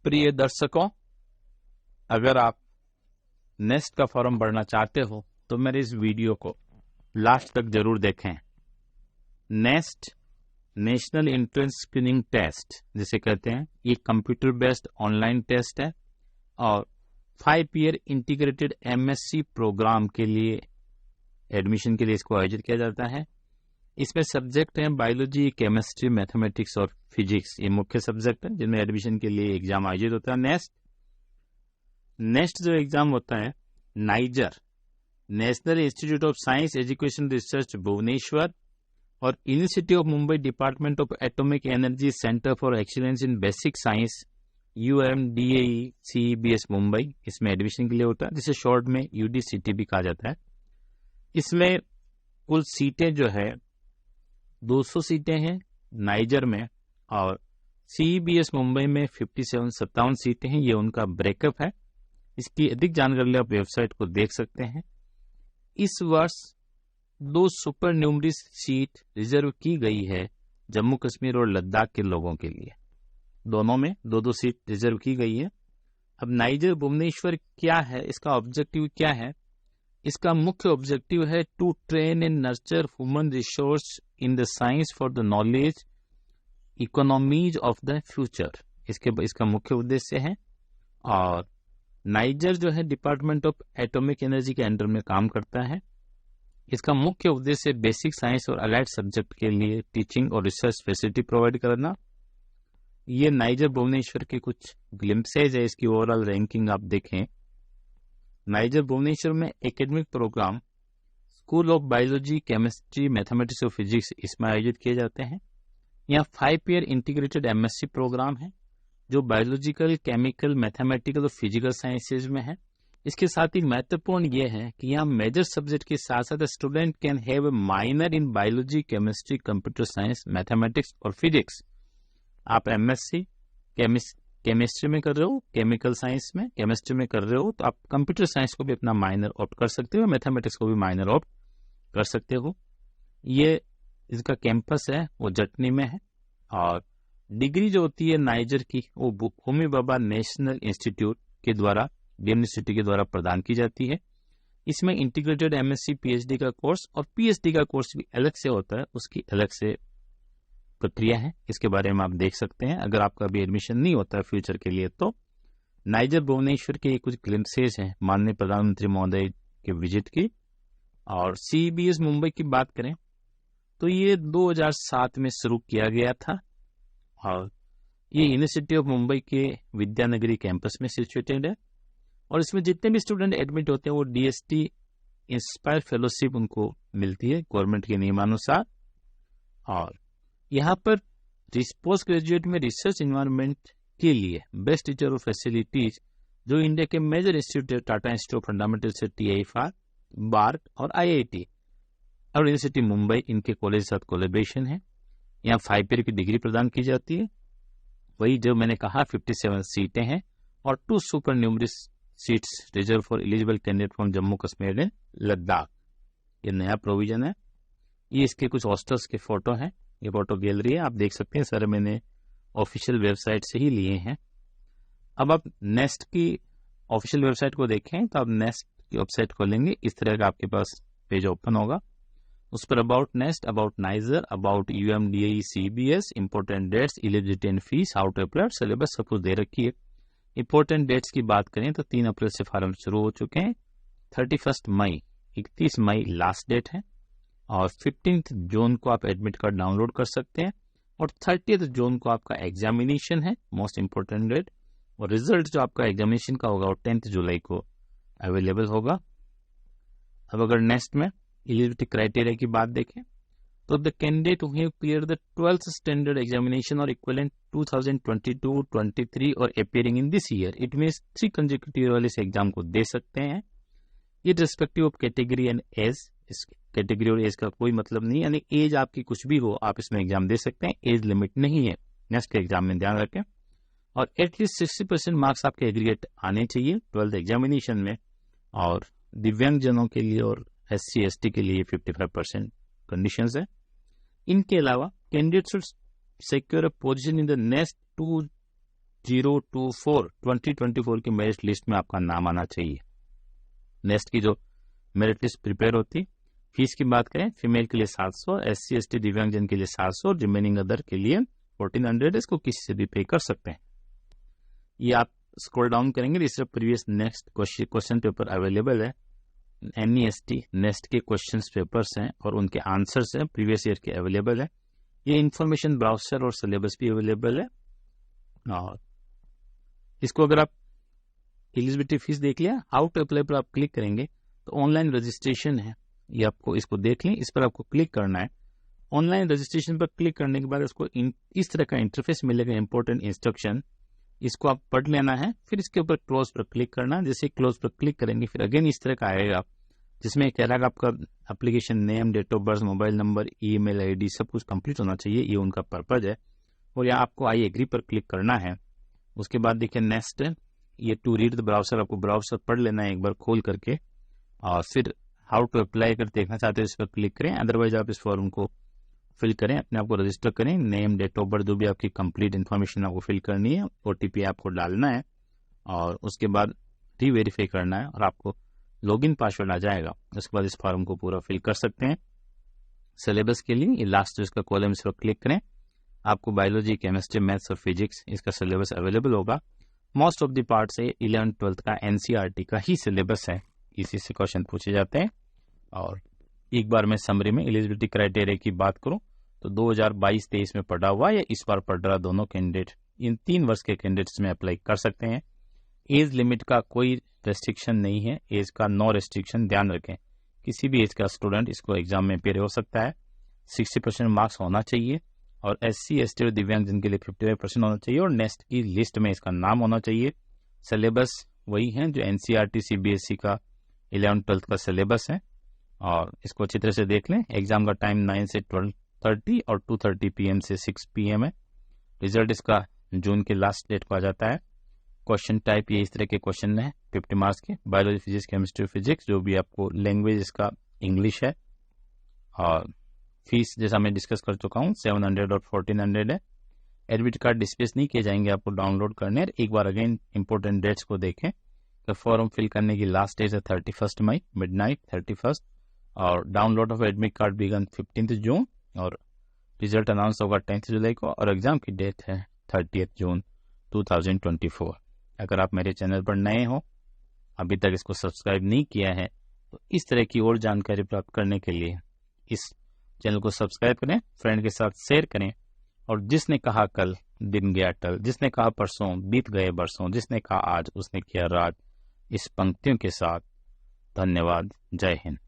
प्रिय दर्शकों, अगर आप नेस्ट का फॉर्म भरना चाहते हो तो मेरे इस वीडियो को लास्ट तक जरूर देखें। NEST national entrance screening test जिसे कहते हैं, ये कंप्यूटर बेस्ड ऑनलाइन टेस्ट है और 5 ईयर इंटीग्रेटेड एमएससी प्रोग्राम के लिए एडमिशन के लिए इसको आयोजित किया जाता है। इसमें सब्जेक्ट हैं बायोलॉजी, केमिस्ट्री, मैथमेटिक्स और फिजिक्स। ये मुख्य सब्जेक्ट है जिनमें एडमिशन के लिए एग्जाम आयोजित होता है। नेक्स्ट जो एग्जाम होता है, NISER national institute of science education research Bhubaneswar और university of Mumbai department of atomic energy centre for excellence in basic science UMDAE CEBS Mumbai, इसमें एडमिशन के लिए होता है, जिसे शॉर्ट में UDCT भी कहा जाता है। इसमें कुल सीटें जो है 200 सीटें हैं नाइजर में और CEBS मुंबई में 57 सीटें हैं। ये उनका ब्रेकअप है। इसकी अधिक जानकारी आप वेबसाइट को देख सकते हैं। इस वर्ष 2 सुपर न्यूमरी सीट रिजर्व की गई है जम्मू कश्मीर और लद्दाख के लोगों के लिए। दोनों में 2-2 सीट रिजर्व की गई है। अब नाइजर भुवनेश्वर क्या है, इसका ऑब्जेक्टिव क्या है? इसका मुख्य ऑब्जेक्टिव है to train and nurture human resource in the science for the knowledge economies of the future. इसका मुख्य उद्देश्य है। और नाइजर जो है डिपार्टमेंट ऑफ एटॉमिक एनर्जी के अंडर में काम करता है। इसका मुख्य उद्देश्य बेसिक साइंस और अलाइड सब्जेक्ट के लिए टीचिंग और रिसर्च फैसिलिटी प्रोवाइड करना। ये नाइजर भुवनेश्वर के कुछ ग्लिम्पसेज है। इसकी ओवरऑल रैंकिंग आप देखें। नाइजर भुवनेश्वर में academic program school of biology, chemistry, mathematics और फिजिक्स इसमें आयोजित किए जाते हैं। यहाँ 5 ईयर इंटीग्रेटेड MSc प्रोग्राम है जो बायोलॉजिकल, केमिकल, मैथमेटिकल और फिजिकल साइंसेज में है। इसके साथ ही महत्वपूर्ण ये है कि यहाँ मेजर सब्जेक्ट के साथ साथ student can have a minor in biology, chemistry, computer science, mathematics और फिजिक्स। आप MSc केमिस्ट्री में कर रहे हो, केमिकल साइंस में, केमिस्ट्री में कर रहे हो तो आप कंप्यूटर साइंस को भी अपना माइनर ऑप्ट कर सकते हो, मैथमेटिक्स को भी माइनर ऑप्ट कर सकते हो। ये इसका कैंपस है वो जटनी में है और डिग्री जो होती है नाइजर की वो होमी बाबा नेशनल इंस्टीट्यूट के द्वारा, यूनिवर्सिटी के द्वारा प्रदान की जाती है। इसमें इंटीग्रेटेड MSc PhD का कोर्स और PhD का कोर्स भी अलग से होता है, उसकी अलग से प्रक्रिया है। इसके बारे में आप देख सकते हैं। अगर आपका भी एडमिशन नहीं होता है फ्यूचर के लिए तो नाइजर भुवनेश्वर के कुछ ग्लिम्पसेज हैं माननीय प्रधानमंत्री महोदय के विजिट की। और CEBS मुंबई की बात करें तो ये 2007 में शुरू किया गया था और ये यूनिवर्सिटी ऑफ मुंबई के विद्यानगरी कैंपस में सिचुएटेड है। और इसमें जितने भी स्टूडेंट एडमिट होते हैं वो DST इंस्पायर फेलोशिप उनको मिलती है गवर्नमेंट के नियमानुसार। और यहाँ पर पोस्ट ग्रेजुएट में रिसर्च एनवायरनमेंट के लिए बेस्ट टीचर और फैसिलिटीज जो इंडिया के major institute Tata institute of fundamental से TIFR, बार्क और IIT और यूनिवर्सिटी मुंबई, इनके कॉलेज साथ कोलेब्रेशन है। यहाँ 5 ईयर की डिग्री प्रदान की जाती है। वही जो मैंने कहा 57 सीटें हैं और 2 super numerous seats reserve for eligible candidate from Jammu Kashmir and Ladakh. ये नया प्रोविजन है। ये इसके कुछ हॉस्टल्स के फोटो हैं। ये फोटो गैलरी है, आप देख सकते हैं। सर मैंने ऑफिशियल वेबसाइट से ही लिए हैं। अब आप नेस्ट की ऑफिशियल वेबसाइट को देखें तो आप नेस्ट की वेबसाइट खोलेंगे, इस तरह का आपके पास पेज ओपन होगा। उस पर about NEST, about NISER, about UMDAE CEBS, important dates, eligibility and fees, how to apply, syllabus सब कुछ दे रखी है। इंपोर्टेंट डेट्स की बात करें तो 3 अप्रैल से फॉर्म शुरू हो चुके हैं। 31 मई लास्ट डेट है और 15 जून को आप एडमिट कार्ड डाउनलोड कर सकते हैं और 30 जून को आपका एग्जामिनेशन है, मोस्ट इंपोर्टेंट डेट। और रिजल्ट जो आपका एग्जामिनेशन का होगा वो 10 जुलाई को अवेलेबल होगा। अब अगर नेक्स्ट में एलिजिबिलिटी क्राइटेरिया की बात देखें तो the candidate who have clear the 12th standard examination और इक्विवेलेंट 2022-23 और appearing in this year, it means 3 consecutive वाले इस एग्जाम को दे सकते हैं। ये respective of category and age, इस कैटेगरी और एज का कोई मतलब नहीं, यानी एज आपकी कुछ भी हो आप इसमें एग्जाम दे सकते हैं, एज लिमिट नहीं है। नेक्स्ट के एग्जाम में ध्यान रखें। और एटलीस्ट 60% मार्क्स आपके एग्रीगेट आने चाहिए 12th एग्जामिनेशन में। और दिव्यांग जनों के लिए और SC ST के लिए 55% कंडीशंस है। इनके अलावा candidate should secure a position in the next 2 2024 की मेरिट लिस्ट में आपका नाम आना चाहिए। नेक्स्ट की जो मेरिट लिस्ट प्रिपेयर होती, फीस की बात करें, फीमेल के लिए 700, SC ST दिव्यांगजन के लिए 700 और रिमेनिंग अदर के लिए 1400, इसको किसी से भी पे कर सकते हैं। ये आप स्क्रॉल डाउन करेंगे, इस previous next question paper available है। NEST नेक्स्ट के क्वेश्चन पेपर्स हैं और उनके आंसर्स हैं प्रीवियस ईयर के अवेलेबल है। ये इंफॉर्मेशन ब्राउजर और सिलेबस भी अवेलेबल है। और इसको अगर आप एलिजिबिलिटी फीस देख लिया, हाउ टू अप्लाई पर आप क्लिक करेंगे तो ऑनलाइन रजिस्ट्रेशन है, ये आपको इसको देख लें, इस पर आपको क्लिक करना है। ऑनलाइन रजिस्ट्रेशन पर क्लिक करने के बाद इसको इस तरह का इंटरफेस मिलेगा, इंपॉर्टेंट इंस्ट्रक्शन, इसको आप पढ़ लेना है। फिर इसके ऊपर क्लोज पर क्लिक करना, जैसे क्लोज पर क्लिक करेंगे फिर अगेन इस तरह का आएगा, जिसमें कह रहा है आपका application name, date of birth, mobile number, email ID सब कुछ कंप्लीट होना चाहिए, ये उनका पर्पज है। और यहाँ आपको आई एग्री पर क्लिक करना है। उसके बाद देखिए नेक्स्ट, ये टू रीड द ब्राउजर, आपको ब्राउजर पढ़ लेना है एक बार खोल करके, और फिर हाउ टू अप्लाई अगर देखना चाहते हो इस पर क्लिक करें, अदरवाइज आप इस फॉर्म को फिल करें, अपने आप को रजिस्टर करें, नेम, डेट ऑफ बर्थ, जो भी आपकी कंप्लीट इन्फॉर्मेशन आपको फिल करनी है, OTP आपको डालना है और उसके बाद रीवेरीफाई करना है और आपको लॉगिन पासवर्ड आ जाएगा। उसके बाद इस फॉर्म को पूरा फिल कर सकते हैं। सिलेबस के लिए ये लास्ट इसका कॉलम, इस पर क्लिक करें, आपको बायोलॉजी, केमिस्ट्री, मैथ्स और फिजिक्स इसका सिलेबस अवेलेबल होगा। मोस्ट ऑफ द पार्ट से 11th-12th का NCERT का ही सिलेबस है, इसी से क्वेश्चन पूछे जाते हैं। और एक बार मैं समरी में एलिजिबिलिटी क्राइटेरिया की बात करूं तो 2022-23 में पढ़ा हुआ या इस बार पढ़ रहा दोनों कैंडिडेट, इन 3 वर्ष के कैंडिडेट्स में अप्लाई कर सकते हैं। एज लिमिट का कोई रेस्ट्रिक्शन नहीं है, एज का नो रेस्ट्रिक्शन, ध्यान रखें, किसी भी एज का स्टूडेंट इसको एग्जाम में अपेयर हो सकता है। 60% मार्क्स होना चाहिए और SC ST और दिव्यांगजन के लिए 55% होना चाहिए और नेक्स्ट की लिस्ट में इसका नाम होना चाहिए। सिलेबस वही है जो NCERT CBSE का 11th-12th का सिलेबस है और इसको अच्छी तरह से देख लें। एग्जाम का टाइम 9 से 12:30 और 2:30 PM से 6 PM है। रिजल्ट इसका जून के लास्ट डेट को आ जाता है। क्वेश्चन टाइप ये इस तरह के क्वेश्चन है 50 मार्क्स के, बायोलॉजी, फिजिक्स, केमिस्ट्री, फिजिक्स, जो भी आपको लैंग्वेज इसका इंग्लिश है। और फीस जैसा मैं डिस्कस कर चुका हूँ 700 और 1400 है। एडमिट कार्ड डिस्प्लेस नहीं किए जाएंगे, आपको डाउनलोड करने। एक बार अगेन इंपॉर्टेंट डेट्स को देखें तो फॉर्म फिल करने की लास्ट डेट है 31 मई मिडनाइट 31, और download of admit card begin 15 June और रिजल्ट अनाउंस होगा 10 जुलाई को और एग्जाम की डेट है 30 जून 2024। अगर आप मेरे चैनल पर नए हो, अभी तक इसको सब्सक्राइब नहीं किया है, तो इस तरह की और जानकारी प्राप्त करने के लिए इस चैनल को सब्सक्राइब करें, फ्रेंड के साथ शेयर करें। और जिसने कहा कल दिन गया टल, जिसने कहा परसों बीत गए बरसों, जिसने कहा आज उसने किया राज, इस पंक्तियों के साथ धन्यवाद। जय हिंद।